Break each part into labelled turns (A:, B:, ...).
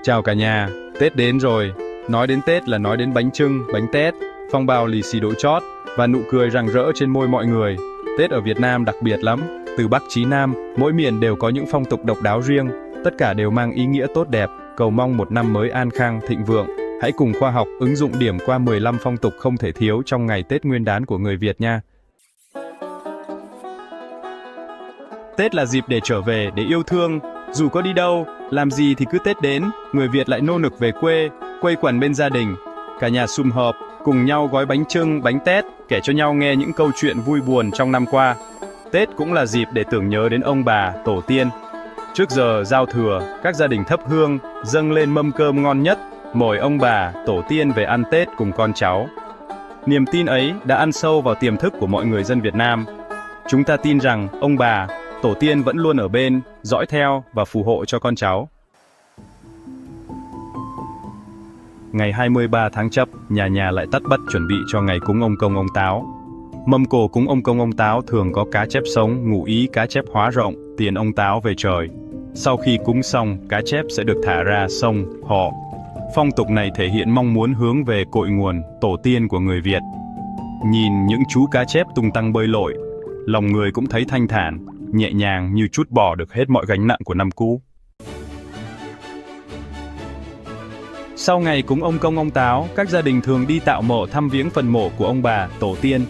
A: Chào cả nhà, Tết đến rồi. Nói đến Tết là nói đến bánh chưng, bánh tét, phong bao lì xì đỗ chót và nụ cười rạng rỡ trên môi mọi người. Tết ở Việt Nam đặc biệt lắm, từ Bắc chí Nam, mỗi miền đều có những phong tục độc đáo riêng, tất cả đều mang ý nghĩa tốt đẹp, cầu mong một năm mới an khang, thịnh vượng. Hãy cùng khoa học ứng dụng điểm qua 15 phong tục không thể thiếu trong ngày Tết Nguyên đán của người Việt nha. Tết là dịp để trở về, để yêu thương. Dù có đi đâu, làm gì thì cứ Tết đến, người Việt lại nô nức về quê, quây quần bên gia đình. Cả nhà sum họp, cùng nhau gói bánh chưng, bánh tét, kể cho nhau nghe những câu chuyện vui buồn trong năm qua. Tết cũng là dịp để tưởng nhớ đến ông bà, tổ tiên. Trước giờ giao thừa, các gia đình thắp hương, dâng lên mâm cơm ngon nhất, mời ông bà, tổ tiên về ăn Tết cùng con cháu. Niềm tin ấy đã ăn sâu vào tiềm thức của mọi người dân Việt Nam. Chúng ta tin rằng ông bà, tổ tiên vẫn luôn ở bên, dõi theo và phù hộ cho con cháu. Ngày 23 tháng Chạp, nhà lại tất bật chuẩn bị cho ngày cúng ông Công ông Táo. Mâm cỗ cúng ông Công ông Táo thường có cá chép sống, ngụ ý cá chép hóa rộng, tiền ông Táo về trời. Sau khi cúng xong, cá chép sẽ được thả ra sông, họ. Phong tục này thể hiện mong muốn hướng về cội nguồn, tổ tiên của người Việt. Nhìn những chú cá chép tung tăng bơi lội, lòng người cũng thấy thanh thản, nhẹ nhàng như trút bỏ được hết mọi gánh nặng của năm cũ. Sau ngày cúng ông Công ông Táo, các gia đình thường đi tạo mộ thăm viếng phần mộ của ông bà, tổ tiên.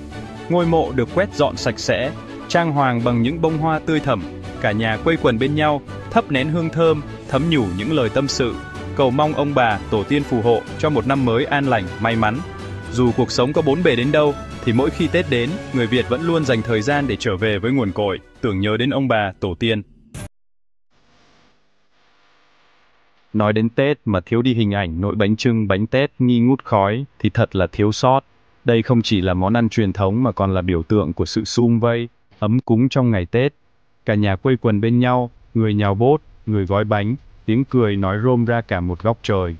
A: Ngôi mộ được quét dọn sạch sẽ, trang hoàng bằng những bông hoa tươi thẳm. Cả nhà quây quần bên nhau, thắp nén hương thơm, thấm nhủ những lời tâm sự, cầu mong ông bà, tổ tiên phù hộ cho một năm mới an lành, may mắn. Dù cuộc sống có bốn bề đến đâu, thì mỗi khi Tết đến, người Việt vẫn luôn dành thời gian để trở về với nguồn cội, tưởng nhớ đến ông bà, tổ tiên. Nói đến Tết mà thiếu đi hình ảnh nồi bánh chưng, bánh tét nghi ngút khói thì thật là thiếu sót. Đây không chỉ là món ăn truyền thống mà còn là biểu tượng của sự sum vây, ấm cúng trong ngày Tết. Cả nhà quây quần bên nhau, người nhào bốt, người gói bánh, tiếng cười nói rôm ra cả một góc trời.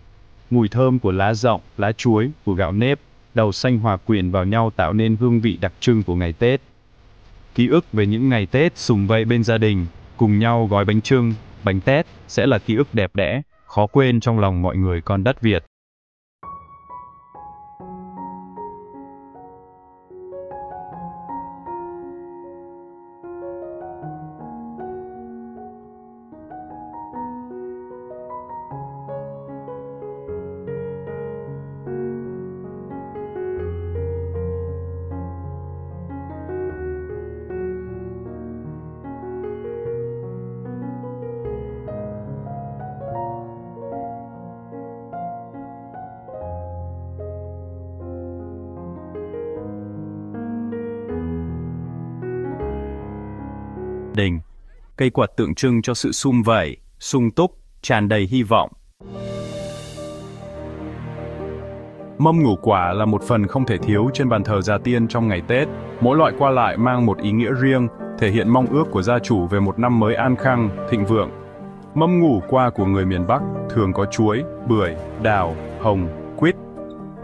A: Mùi thơm của lá dọng, lá chuối, của gạo nếp, đậu xanh hòa quyện vào nhau tạo nên hương vị đặc trưng của ngày Tết. Ký ức về những ngày Tết sum vây bên gia đình, cùng nhau gói bánh chưng, bánh tét sẽ là ký ức đẹp đẽ, khó quên trong lòng mọi người con đất Việt. Đình, cây quạt tượng trưng cho sự sum vầy, sung túc, tràn đầy hy vọng. Mâm ngũ quả là một phần không thể thiếu trên bàn thờ gia tiên trong ngày Tết. Mỗi loại qua lại mang một ý nghĩa riêng, thể hiện mong ước của gia chủ về một năm mới an khang, thịnh vượng. Mâm ngũ qua của người miền Bắc thường có chuối, bưởi, đào, hồng, quýt.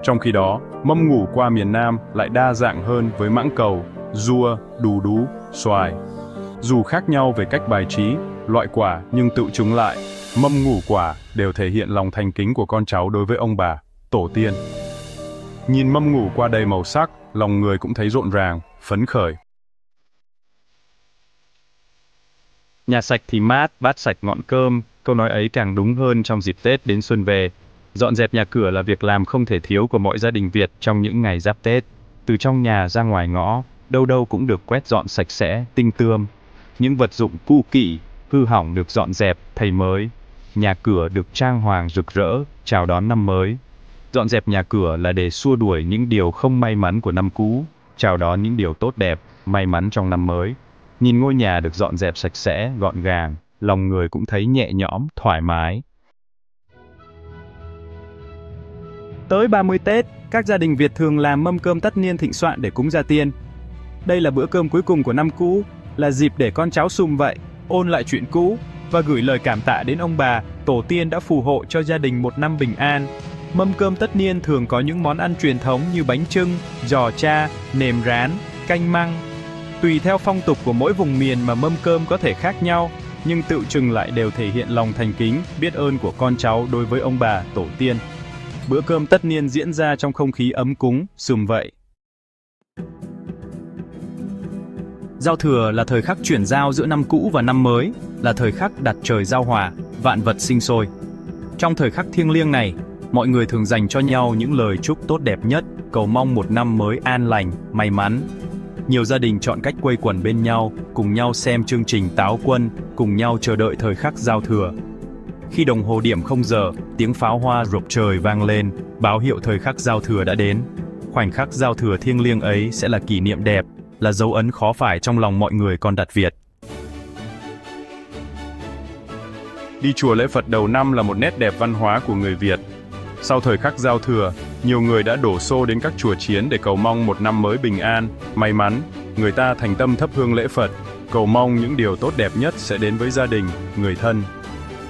A: Trong khi đó, mâm ngũ qua miền Nam lại đa dạng hơn với mãng cầu, dua, đù đú, xoài. Dù khác nhau về cách bài trí, loại quả nhưng tự chúng lại, mâm ngũ quả đều thể hiện lòng thành kính của con cháu đối với ông bà, tổ tiên. Nhìn mâm ngũ qua đầy màu sắc, lòng người cũng thấy rộn ràng, phấn khởi. Nhà sạch thì mát, bát sạch ngọn cơm, câu nói ấy càng đúng hơn trong dịp Tết đến xuân về. Dọn dẹp nhà cửa là việc làm không thể thiếu của mọi gia đình Việt trong những ngày giáp Tết. Từ trong nhà ra ngoài ngõ, đâu đâu cũng được quét dọn sạch sẽ, tinh tươm. Những vật dụng cũ kỹ, hư hỏng được dọn dẹp, thay mới. Nhà cửa được trang hoàng rực rỡ, chào đón năm mới. Dọn dẹp nhà cửa là để xua đuổi những điều không may mắn của năm cũ, chào đón những điều tốt đẹp, may mắn trong năm mới. Nhìn ngôi nhà được dọn dẹp sạch sẽ, gọn gàng, lòng người cũng thấy nhẹ nhõm, thoải mái. Tới 30 Tết, các gia đình Việt thường làm mâm cơm tất niên thịnh soạn để cúng gia tiên. Đây là bữa cơm cuối cùng của năm cũ, là dịp để con cháu sum vậy, ôn lại chuyện cũ và gửi lời cảm tạ đến ông bà, tổ tiên đã phù hộ cho gia đình một năm bình an. Mâm cơm tất niên thường có những món ăn truyền thống như bánh chưng, giò cha, nềm rán, canh măng. Tùy theo phong tục của mỗi vùng miền mà mâm cơm có thể khác nhau, nhưng tự chừng lại đều thể hiện lòng thành kính, biết ơn của con cháu đối với ông bà, tổ tiên. Bữa cơm tất niên diễn ra trong không khí ấm cúng, sum vậy. Giao thừa là thời khắc chuyển giao giữa năm cũ và năm mới, là thời khắc đặt trời giao hòa, vạn vật sinh sôi. Trong thời khắc thiêng liêng này, mọi người thường dành cho nhau những lời chúc tốt đẹp nhất, cầu mong một năm mới an lành, may mắn. Nhiều gia đình chọn cách quây quần bên nhau, cùng nhau xem chương trình Táo Quân, cùng nhau chờ đợi thời khắc giao thừa. Khi đồng hồ điểm 0 giờ, tiếng pháo hoa rộp trời vang lên, báo hiệu thời khắc giao thừa đã đến. Khoảnh khắc giao thừa thiêng liêng ấy sẽ là kỷ niệm đẹp, là dấu ấn khó phai trong lòng mọi người con đặt Việt. Đi chùa lễ Phật đầu năm là một nét đẹp văn hóa của người Việt. Sau thời khắc giao thừa, nhiều người đã đổ xô đến các chùa chiến để cầu mong một năm mới bình an, may mắn. Người ta thành tâm thắp hương lễ Phật, cầu mong những điều tốt đẹp nhất sẽ đến với gia đình, người thân.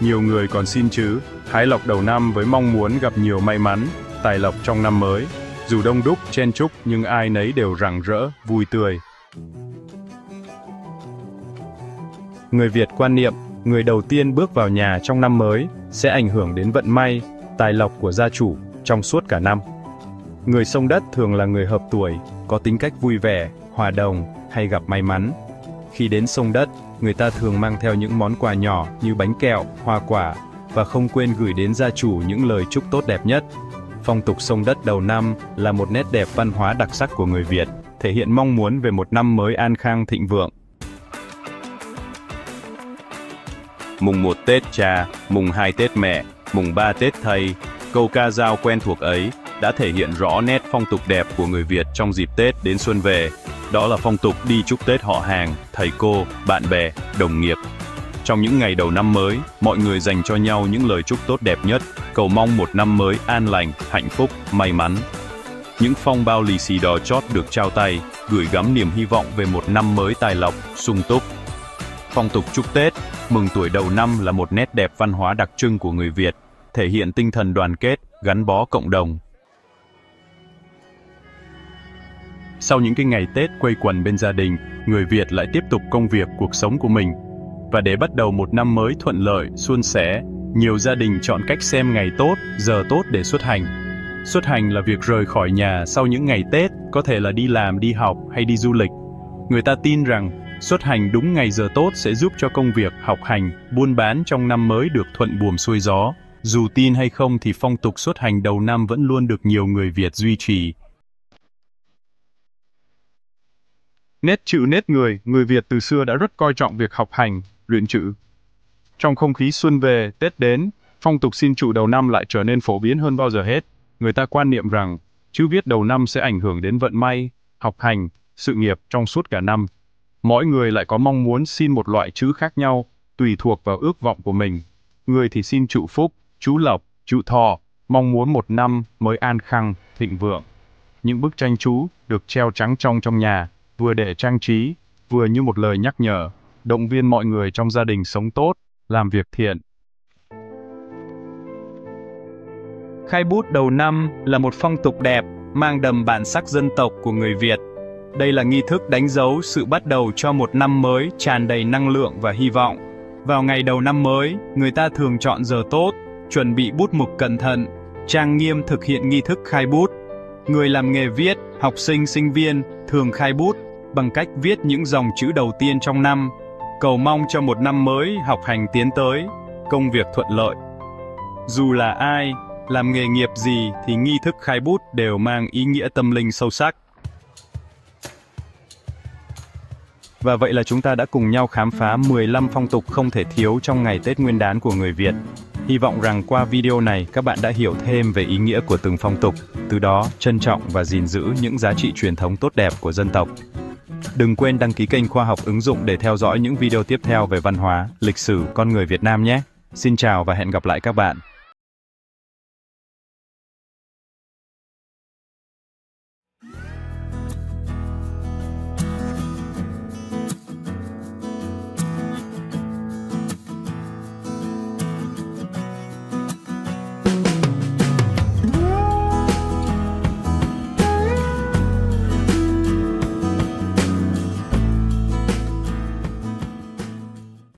A: Nhiều người còn xin chữ, hái lộc đầu năm với mong muốn gặp nhiều may mắn, tài lộc trong năm mới. Dù đông đúc, chen chúc nhưng ai nấy đều rạng rỡ, vui tươi. Người Việt quan niệm, người đầu tiên bước vào nhà trong năm mới sẽ ảnh hưởng đến vận may, tài lộc của gia chủ trong suốt cả năm. Người Sông Đất thường là người hợp tuổi, có tính cách vui vẻ, hòa đồng hay gặp may mắn. Khi đến Sông Đất, người ta thường mang theo những món quà nhỏ như bánh kẹo, hoa quả và không quên gửi đến gia chủ những lời chúc tốt đẹp nhất. Phong tục Sông Đất đầu năm là một nét đẹp văn hóa đặc sắc của người Việt, thể hiện mong muốn về một năm mới an khang thịnh vượng. Mùng 1 Tết cha, mùng 2 Tết mẹ, mùng 3 Tết thầy, câu ca dao quen thuộc ấy đã thể hiện rõ nét phong tục đẹp của người Việt trong dịp Tết đến xuân về. Đó là phong tục đi chúc Tết họ hàng, thầy cô, bạn bè, đồng nghiệp. Trong những ngày đầu năm mới, mọi người dành cho nhau những lời chúc tốt đẹp nhất, cầu mong một năm mới an lành, hạnh phúc, may mắn. Những phong bao lì xì đỏ chót được trao tay, gửi gắm niềm hy vọng về một năm mới tài lộc, sung túc. Phong tục chúc Tết, mừng tuổi đầu năm là một nét đẹp văn hóa đặc trưng của người Việt, thể hiện tinh thần đoàn kết, gắn bó cộng đồng. Sau những cái ngày Tết quây quần bên gia đình, người Việt lại tiếp tục công việc, cuộc sống của mình. Và để bắt đầu một năm mới thuận lợi, suôn sẻ, nhiều gia đình chọn cách xem ngày tốt, giờ tốt để xuất hành. Xuất hành là việc rời khỏi nhà sau những ngày Tết, có thể là đi làm, đi học hay đi du lịch. Người ta tin rằng, xuất hành đúng ngày giờ tốt sẽ giúp cho công việc, học hành, buôn bán trong năm mới được thuận buồm xuôi gió. Dù tin hay không thì phong tục xuất hành đầu năm vẫn luôn được nhiều người Việt duy trì. Nét chữ nét người Việt từ xưa đã rất coi trọng việc học hành, luyện chữ. Trong không khí xuân về, Tết đến, phong tục xin chữ đầu năm lại trở nên phổ biến hơn bao giờ hết. Người ta quan niệm rằng, chữ viết đầu năm sẽ ảnh hưởng đến vận may, học hành, sự nghiệp trong suốt cả năm. Mỗi người lại có mong muốn xin một loại chữ khác nhau, tùy thuộc vào ước vọng của mình. Người thì xin chữ phúc, chữ lộc, chữ thọ, mong muốn một năm mới an khang, thịnh vượng. Những bức tranh chú được treo trắng trong nhà, vừa để trang trí, vừa như một lời nhắc nhở, động viên mọi người trong gia đình sống tốt, làm việc thiện. Khai bút đầu năm là một phong tục đẹp, mang đậm bản sắc dân tộc của người Việt. Đây là nghi thức đánh dấu sự bắt đầu cho một năm mới tràn đầy năng lượng và hy vọng. Vào ngày đầu năm mới, người ta thường chọn giờ tốt, chuẩn bị bút mực cẩn thận, trang nghiêm thực hiện nghi thức khai bút. Người làm nghề viết, học sinh, sinh viên thường khai bút bằng cách viết những dòng chữ đầu tiên trong năm, cầu mong cho một năm mới học hành tiến tới, công việc thuận lợi. Dù là ai, làm nghề nghiệp gì thì nghi thức khai bút đều mang ý nghĩa tâm linh sâu sắc. Và vậy là chúng ta đã cùng nhau khám phá 15 phong tục không thể thiếu trong ngày Tết Nguyên đán của người Việt. Hy vọng rằng qua video này các bạn đã hiểu thêm về ý nghĩa của từng phong tục, từ đó trân trọng và gìn giữ những giá trị truyền thống tốt đẹp của dân tộc. Đừng quên đăng ký kênh Khoa học ứng dụng để theo dõi những video tiếp theo về văn hóa, lịch sử, con người Việt Nam nhé. Xin chào và hẹn gặp lại các bạn.